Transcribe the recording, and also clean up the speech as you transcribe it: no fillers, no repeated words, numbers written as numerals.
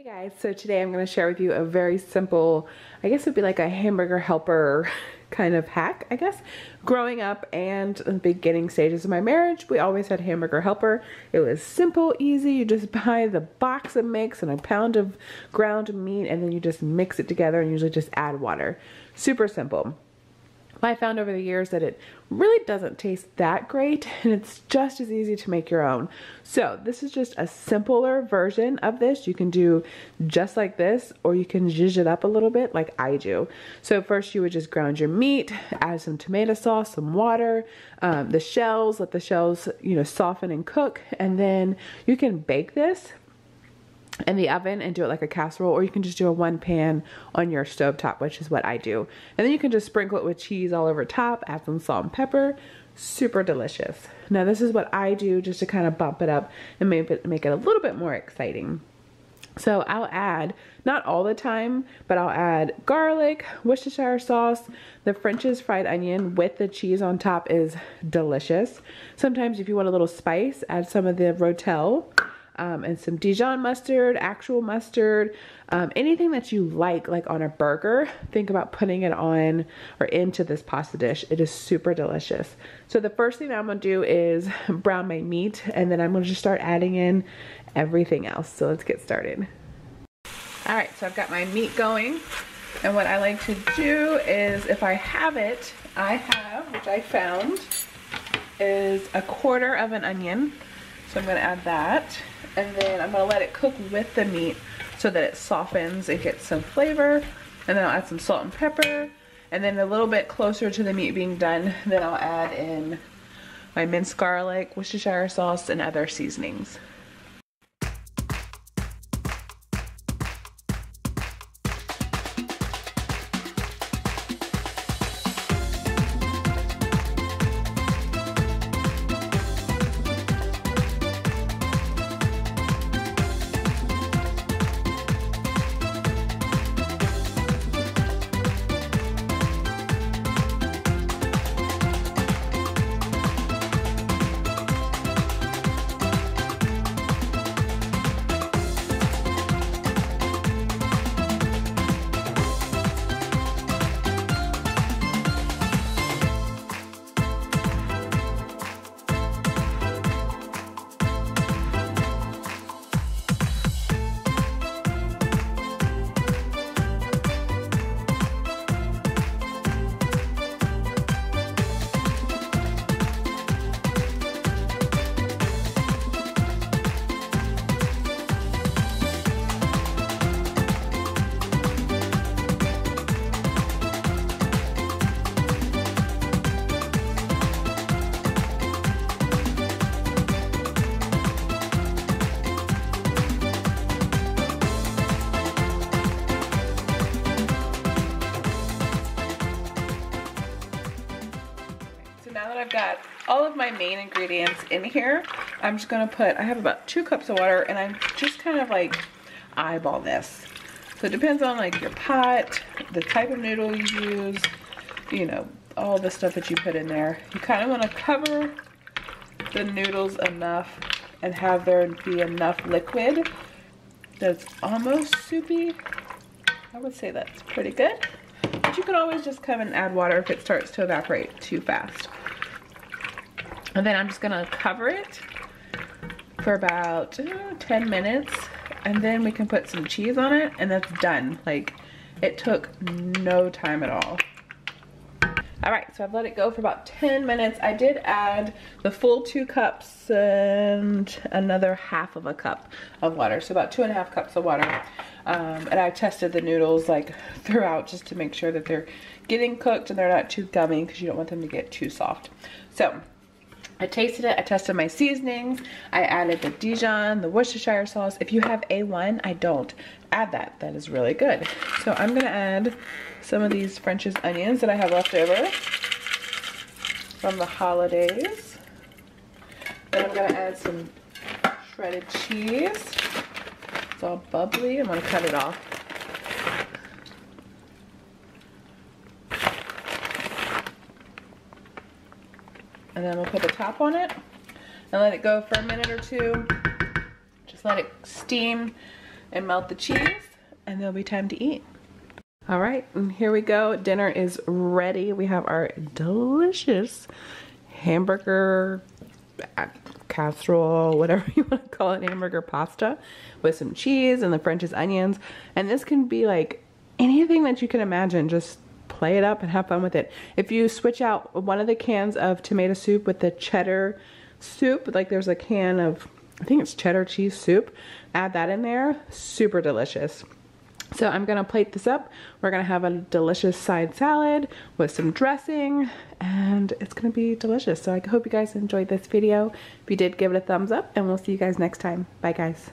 Hey guys, so today I'm going to share with you a very simple, I guess it'd be like a hamburger helper kind of hack, I guess. Growing up and in the beginning stages of my marriage, we always had hamburger helper. It was simple, easy. You just buy the box of mix and a pound of ground meat and then you just mix it together and usually just add water. Super simple. I found over the years that it really doesn't taste that great and it's just as easy to make your own. So this is just a simpler version of this. You can do just like this or you can zhuzh it up a little bit like I do. So first you would just ground your meat, add some tomato sauce, some water, the shells, let the shells, soften and cook, and then you can bake this in the oven and do it like a casserole, or you can just do a one pan on your stovetop, which is what I do. And then you can just sprinkle it with cheese all over top, add some salt and pepper. Super delicious. Now this is what I do just to kind of bump it up and make it a little bit more exciting. So I'll add, not all the time, but I'll add garlic, Worcestershire sauce, the French's fried onion with the cheese on top is delicious. Sometimes if you want a little spice, add some of the Rotel. And some Dijon mustard, actual mustard, anything that you like on a burger, think about putting it on or into this pasta dish. It is super delicious. So the first thing I'm gonna do is brown my meat, and then I'm gonna just start adding in everything else. So let's get started. All right, so I've got my meat going, and what I like to do is, if I have it, which I found, is a quarter of an onion. So I'm gonna add that. And then I'm gonna let it cook with the meat so that it softens and gets some flavor. And then I'll add some salt and pepper. And then a little bit closer to the meat being done, then I'll add in my minced garlic, Worcestershire sauce, and other seasonings. Now that I've got all of my main ingredients in here, I'm just gonna I have about 2 cups of water, and I'm just kind of like eyeball this. So it depends on like your pot, the type of noodle you use, all the stuff that you put in there. You kind of want to cover the noodles enough and have there be enough liquid that's almost soupy. I would say that's pretty good. But you can always just come and add water if it starts to evaporate too fast. And then I'm just gonna cover it for about 10 minutes, and then we can put some cheese on it, and that's done. Like, it took no time at all. All right, so I've let it go for about 10 minutes. I did add the full 2 cups and another half of a cup of water, so about 2.5 cups of water. And I tested the noodles like throughout just to make sure that they're getting cooked and they're not too gummy, because you don't want them to get too soft. So I tasted it, I tested my seasonings, I added the Dijon, the Worcestershire sauce. If you have A1, I don't. Add that, that is really good. So I'm gonna add some of these French's onions that I have left over from the holidays. Then I'm gonna add some shredded cheese. It's all bubbly, I'm gonna cut it off. And then we'll put the top on it and let it go for a minute or two. Just let it steam and melt the cheese, and there'll be time to eat. All right, and here we go. Dinner is ready. We have our delicious hamburger casserole, whatever you want to call it, hamburger pasta with some cheese and the French's onions. And this can be like anything that you can imagine. Just play it up and have fun with it. If you switch out one of the cans of tomato soup with the cheddar soup, like there's a can of, I think it's cheddar cheese soup, add that in there, super delicious. So I'm gonna plate this up. We're gonna have a delicious side salad with some dressing, and it's gonna be delicious. So I hope you guys enjoyed this video. If you did, give it a thumbs up, and we'll see you guys next time. Bye guys.